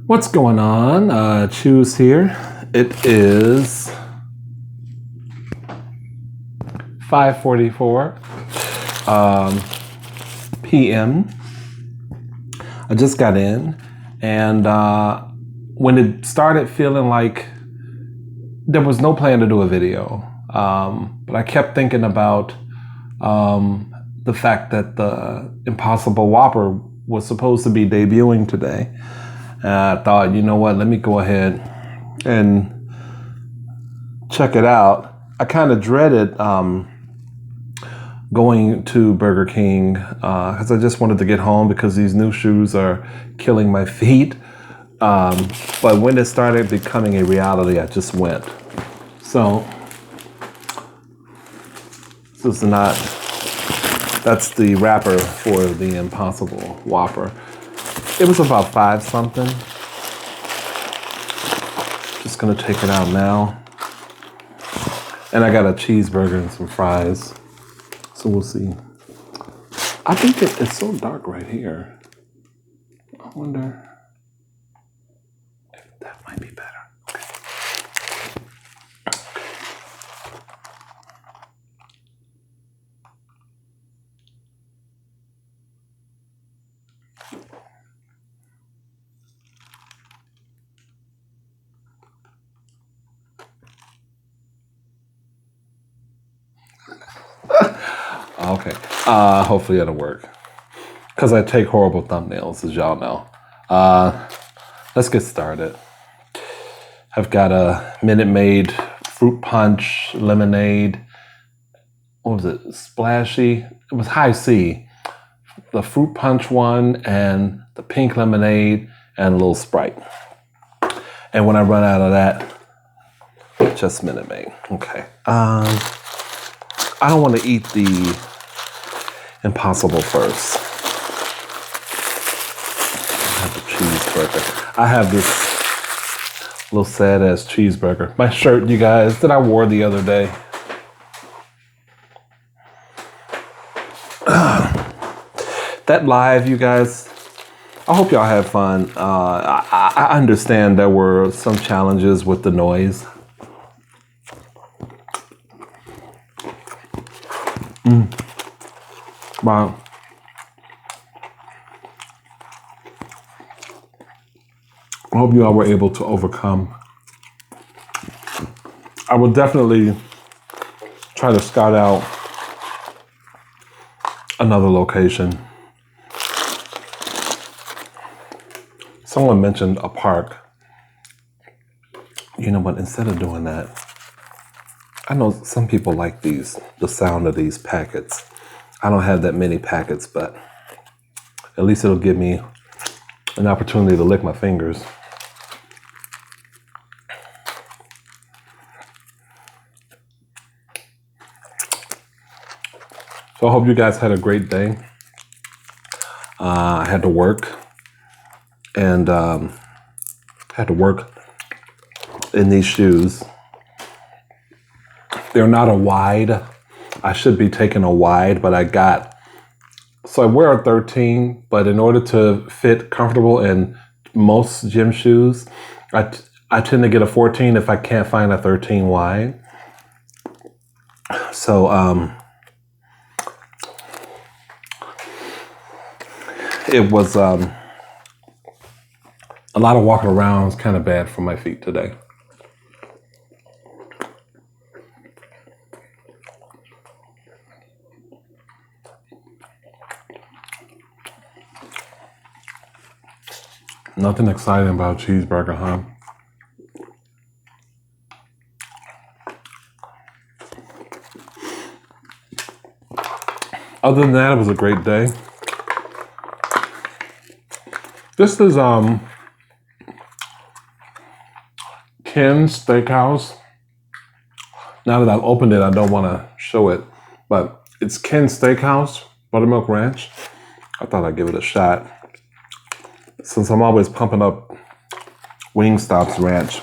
What's going on? Choose here. It is 5:44 p.m. I just got in, and when it started feeling like there was no plan to do a video, but I kept thinking about the fact that the Impossible Whopper was supposed to be debuting today. And I thought, you know what, let me go ahead and check it out. I kind of dreaded going to Burger King because I just wanted to get home because these new shoes are killing my feet. But when it started becoming a reality, I just went. So this is not, that's the wrapper for the Impossible Whopper. It was about 5 something. Just gonna take it out now. And I got a cheeseburger and some fries. So we'll see. I think it's so dark right here. I wonder if that might be better. Okay. Okay, hopefully that'll work. Because I take horrible thumbnails, as y'all know. Let's get started. I've got a Minute Maid fruit punch lemonade. What was it? Splashy. It was high C. The fruit punch one and the pink lemonade and a little Sprite. And when I run out of that, just Minute Maid. Okay. I don't want to eat the Impossible first. I have the cheeseburger. I have this little sad ass cheeseburger. My shirt, you guys, that I wore the other day. That live, you guys, I hope y'all had fun. I understand there were some challenges with the noise. Wow. I hope you all were able to overcome. I will definitely try to scout out another location. Someone mentioned a park. You know what, instead of doing that, I know some people like these, the sound of these packets. I don't have that many packets, but at least it'll give me an opportunity to lick my fingers. So I hope you guys had a great day. I had to work and had to work in these shoes. They're not a wide. I should be taking a wide, but so I wear a 13, but in order to fit comfortable in most gym shoes, I tend to get a 14 if I can't find a 13 wide. So it was a lot of walking around. It's kind of bad for my feet today. Nothing exciting about a cheeseburger, huh? Other than that, it was a great day. This is Ken's Steakhouse. Now that I've opened it, I don't want to show it, but it's Ken's Steakhouse, Buttermilk Ranch. I thought I'd give it a shot, since I'm always pumping up Wingstop's ranch.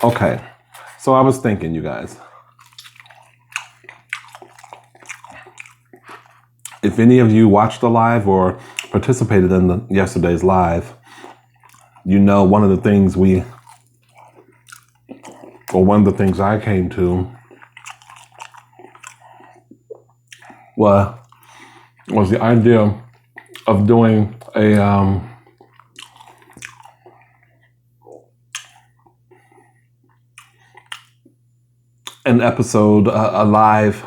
Okay, so I was thinking, you guys, if any of you watched the live or participated in yesterday's live, you know one of the things I came to was the idea of doing an episode, a live,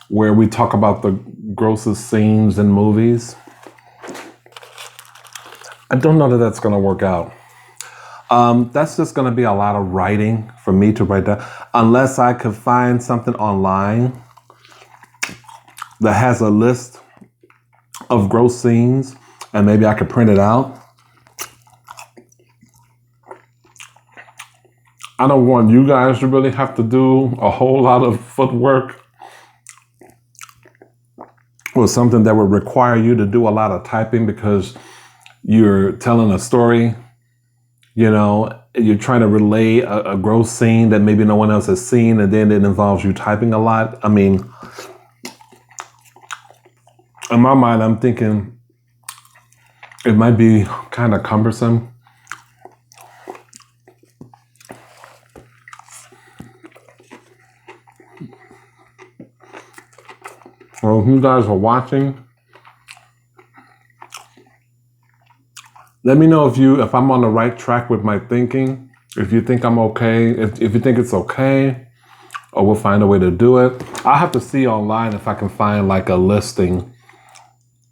where we talk about the grossest scenes in movies. I don't know that that's going to work out. That's just going to be a lot of writing for me to write down, unless I could find something online that has a list of gross scenes and maybe I could print it out. I don't want you guys to really have to do a whole lot of footwork or something that would require you to do a lot of typing because you're telling a story, you're trying to relay a gross scene that maybe no one else has seen, and then it involves you typing a lot. I mean, in my mind, I'm thinking it might be kind of cumbersome. Well, if you guys are watching, let me know if I'm on the right track with my thinking. If you think I'm okay, if you think it's okay, or we'll find a way to do it. I'll have to see online if I can find like a listing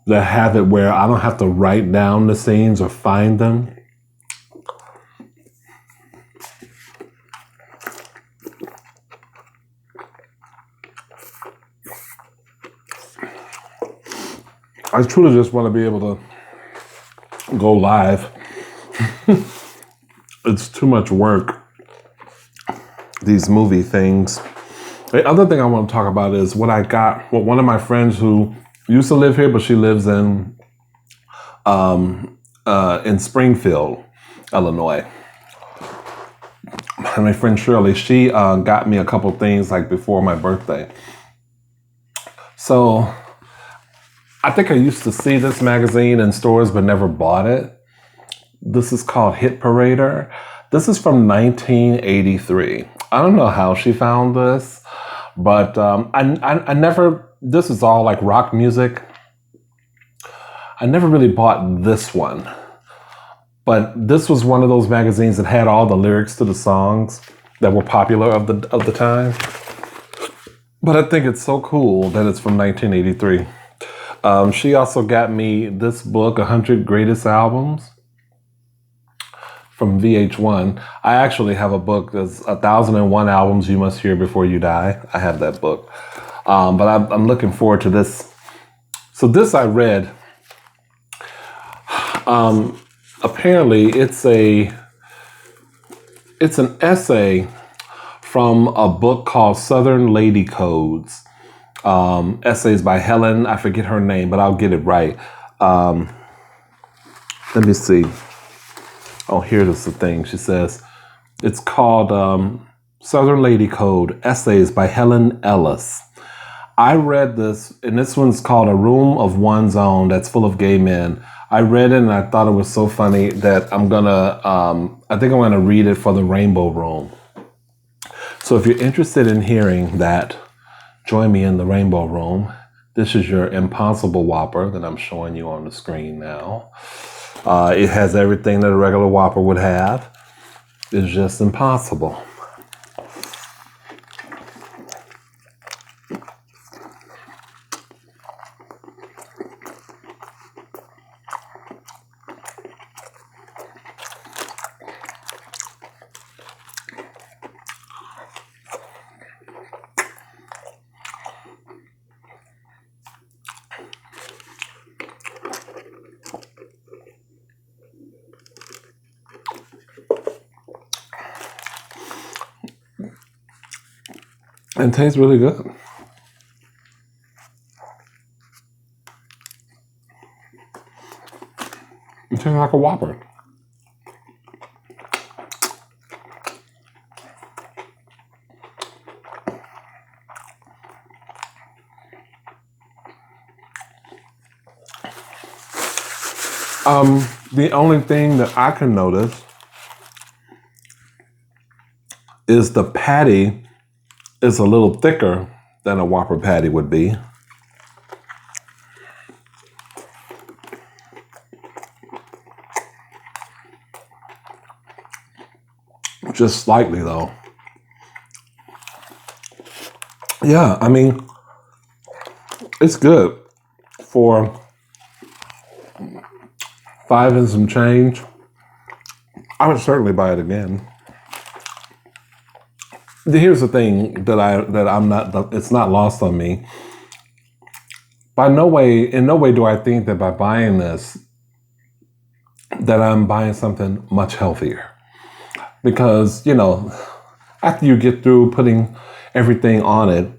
that have it where I don't have to write down the scenes or find them. I truly just want to be able to go live. It's too much work, these movie things. The other thing I want to talk about is what one of my friends who used to live here, but she lives in Springfield, Illinois. And my friend Shirley, she got me a couple things like before my birthday. So I think I used to see this magazine in stores, but never bought it. This is called Hit Parader. This is from 1983. I don't know how she found this, but I never, this is all like rock music. I never really bought this one, but this was one of those magazines that had all the lyrics to the songs that were popular of the time. But I think it's so cool that it's from 1983. She also got me this book, 100 Greatest Albums, from VH1. I actually have a book that's 1,001 Albums You Must Hear Before You Die. I have that book. But I'm looking forward to this. So this I read. Apparently it's an essay from a book called Southern Lady Codes. Essays by Helen, I forget her name, but I'll get it right. Let me see. Oh, here's the thing. She says, it's called Southern Lady Code, Essays by Helen Ellis. I read this, and this one's called A Room of One's Own That's Full of Gay Men. I read it and I thought it was so funny that I think I'm gonna read it for the Rainbow Room. So if you're interested in hearing that, join me in the Rainbow Room. This is your Impossible Whopper that I'm showing you on the screen now. It has everything that a regular Whopper would have. It's just impossible. And it tastes really good. It tastes like a Whopper. The only thing that I can notice is the patty is a little thicker than a Whopper patty would be. Just slightly though. Yeah, I mean, it's good for $5 and some change. I would certainly buy it again. Here's the thing it's not lost on me. In no way do I think that by buying this that I'm buying something much healthier. Because, after you get through putting everything on it,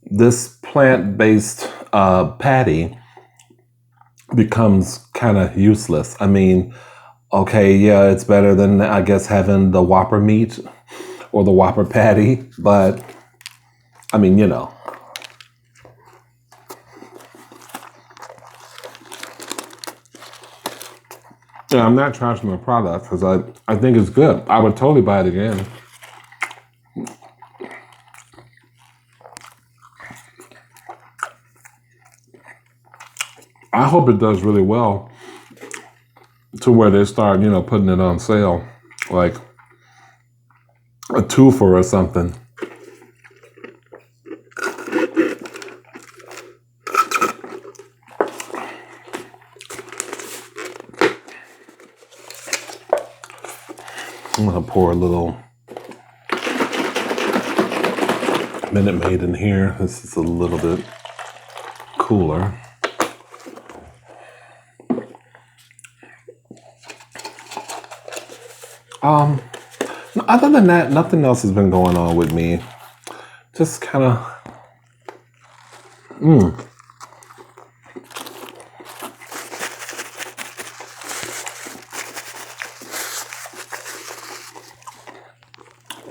this plant-based patty becomes kind of useless. I mean, okay, yeah, it's better than, I guess, having the Whopper meat or the Whopper patty, but I mean, Yeah, I'm not trashing the product because I think it's good. I would totally buy it again. I hope it does really well to where they start, putting it on sale, like a twofer or something. I'm gonna pour a little Minute Maid in here. This is a little bit cooler. Other than that, nothing else has been going on with me. Just kind of,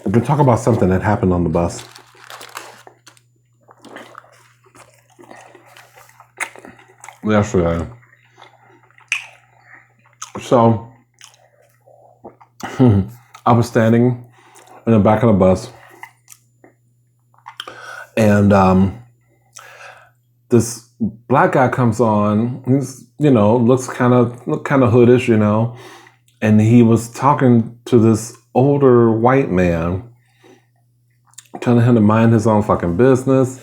We can talk about something that happened on the bus. Yesterday. So, I was standing in the back of the bus, and this black guy comes on. He's, looks kind of hoodish, and he was talking to this older white man, telling him to mind his own fucking business.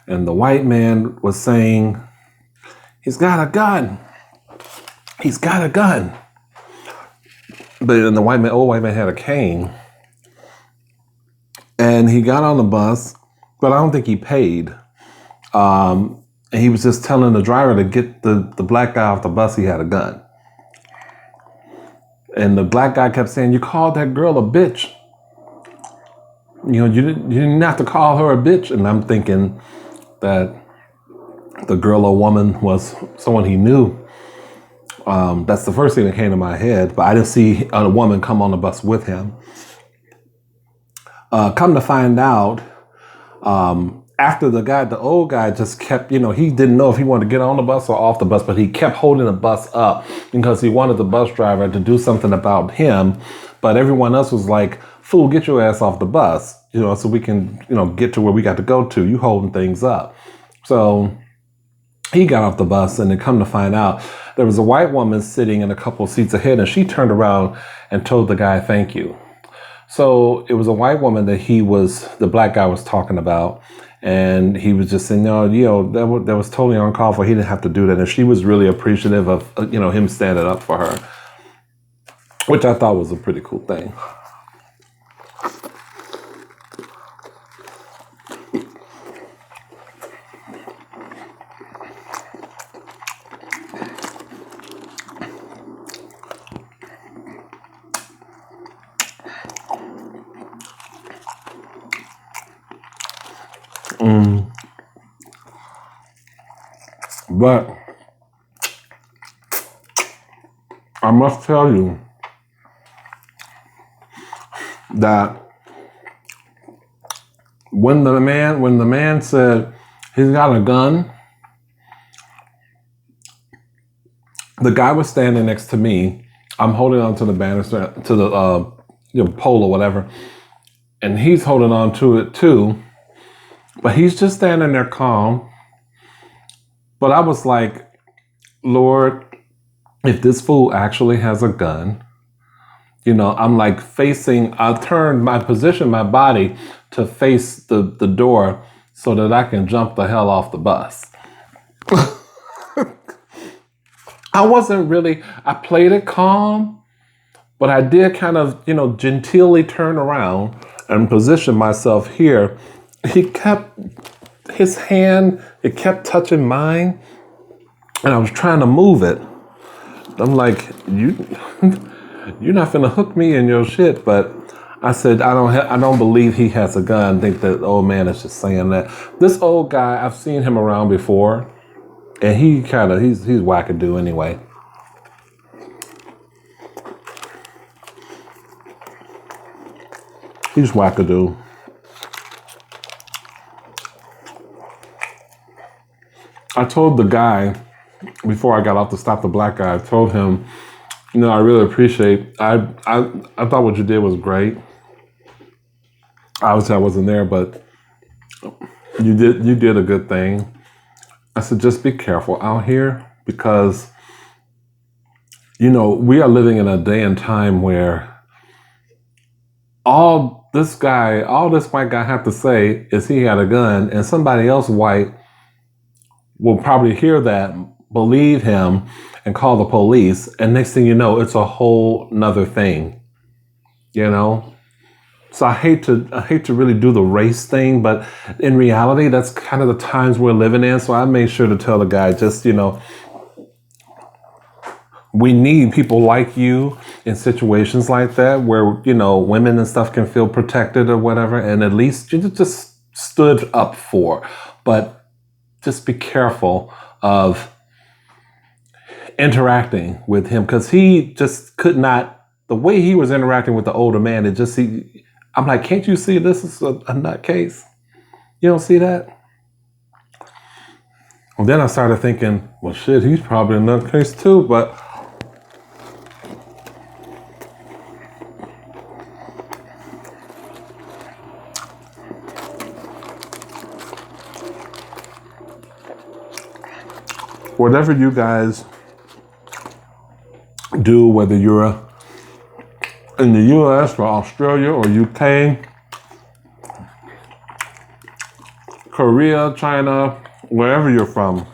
And the white man was saying, "He's got a gun. He's got a gun." But then the old white man had a cane. And he got on the bus, but I don't think he paid. And he was just telling the driver to get the black guy off the bus. He had a gun. And the black guy kept saying, "You called that girl a bitch. You didn't have to call her a bitch." And I'm thinking that the girl or woman was someone he knew. That's the first thing that came to my head, but I didn't see a woman come on the bus with him. Come to find out, after the old guy just kept, he didn't know if he wanted to get on the bus or off the bus, but he kept holding the bus up because he wanted the bus driver to do something about him. But everyone else was like, "Fool, get your ass off the bus, so we can, get to where we got to go to. You holding things up." So he got off the bus, and then come to find out, there was a white woman sitting in a couple of seats ahead, and she turned around and told the guy, "Thank you." So it was a white woman that the black guy was talking about, and he was just saying, that was totally uncalled for. He didn't have to do that, and she was really appreciative of, him standing up for her, which I thought was a pretty cool thing. But I must tell you that when the man said he's got a gun, The guy was standing next to me. I'm holding on to the banister, to the pole or whatever, and he's holding on to it too. But he's just standing there calm. But I was like, Lord, if this fool actually has a gun, I'm like I position my body to face the door so that I can jump the hell off the bus. I played it calm, but I did kind of, genteelly turn around and position myself here. His hand, it kept touching mine, and I was trying to move it. I'm like, you're not finna hook me in your shit. But I said, I don't believe he has a gun. I think that old man is just saying that. This old guy, I've seen him around before, and he's wackadoo anyway. He's wackadoo. I told the guy before I got off to stop the black guy, I told him, I really appreciate. I thought what you did was great. Obviously, I wasn't there, but you did a good thing. I said, just be careful out here because, we are living in a day and time where all this white guy have to say is he had a gun, and somebody else white will probably hear that, believe him, and call the police. And next thing you know, it's a whole nother thing, So I hate to really do the race thing, but in reality, that's kind of the times we're living in. So I made sure to tell the guy, just, we need people like you in situations like that where, women and stuff can feel protected or whatever. And at least you just stood up for. But just be careful of interacting with him, because he just could not, the way he was interacting with the older man, I'm like, can't you see this is a nutcase? You don't see that? Well, then I started thinking, well, shit, he's probably a nutcase too, but whatever you guys do, whether you're in the US or Australia or UK, Korea, China, wherever you're from,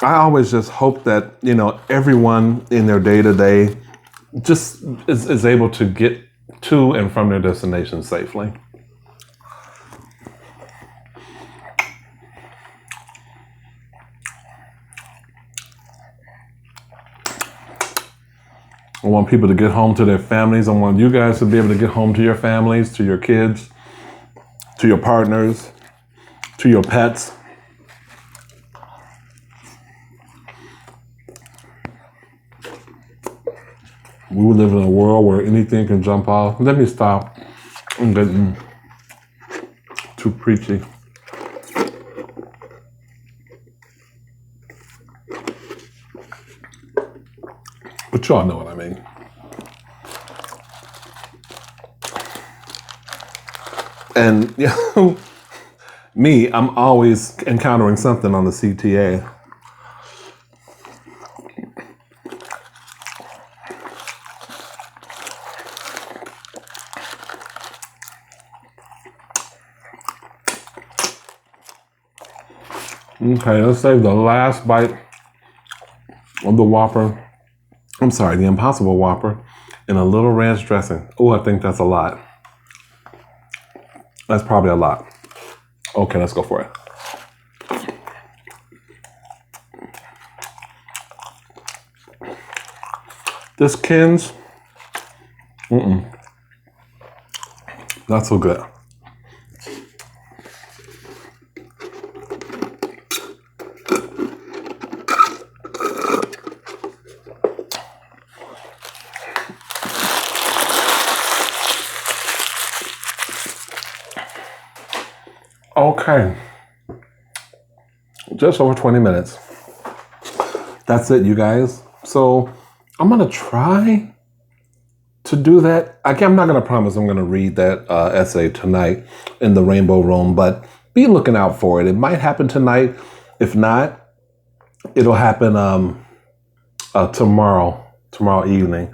I always just hope that, everyone in their day-to-day just is able to get to and from their destination safely. I want people to get home to their families. I want you guys to be able to get home to your families, to your kids, to your partners, to your pets. We live in a world where anything can jump off. Let me stop. I'm getting too preachy. But y'all know what I mean. And me, I'm always encountering something on the CTA. Okay, let's save the last bite of the Whopper. I'm sorry, the Impossible Whopper in a little ranch dressing. Oh, I think that's a lot. That's probably a lot. Okay, let's go for it. This Ken's, not so good. Okay. Just over 20 minutes. That's it, you guys. So I'm going to try to do that. I'm not going to promise I'm going to read that essay tonight in the Rainbow Room, but be looking out for it. It might happen tonight. If not, it'll happen tomorrow evening.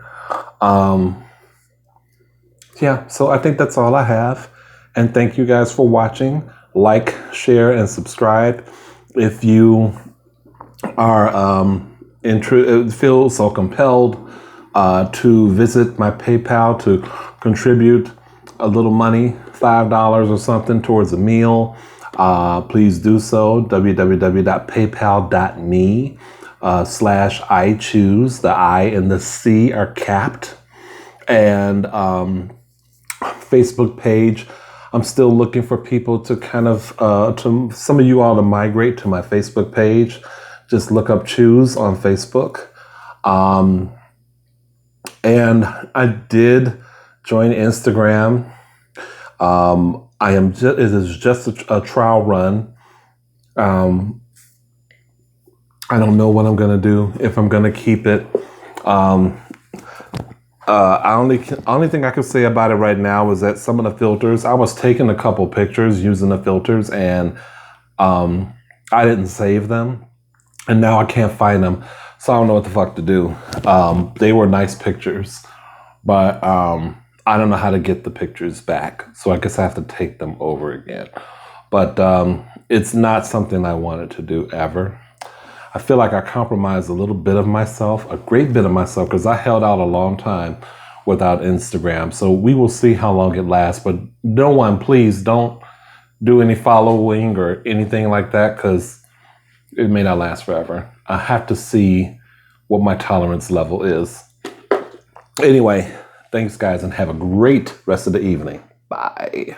Yeah, so I think that's all I have. And thank you guys for watching. Like, share, and subscribe. If you are feel so compelled to visit my PayPal to contribute a little money, $5 or something towards a meal, please do so. www.paypal.me/I choose. The I and the C are capped. And Facebook page. I'm still looking for people to kind of, to some of you all to migrate to my Facebook page. Just look up Choose on Facebook. And I did join Instagram. It is just a trial run. I don't know what I'm going to do, if I'm going to keep it. Only thing I could say about it right now is that some of the filters, I was taking a couple pictures using the filters, and I didn't save them, and now I can't find them, so I don't know what the fuck to do. They were nice pictures, but I don't know how to get the pictures back, so I guess I have to take them over again. But it's not something I wanted to do ever. I feel like I compromised a little bit of myself, a great bit of myself, because I held out a long time without Instagram. So we will see how long it lasts. But no one, please don't do any following or anything like that, because it may not last forever. I have to see what my tolerance level is. Anyway, thanks guys, and have a great rest of the evening. Bye.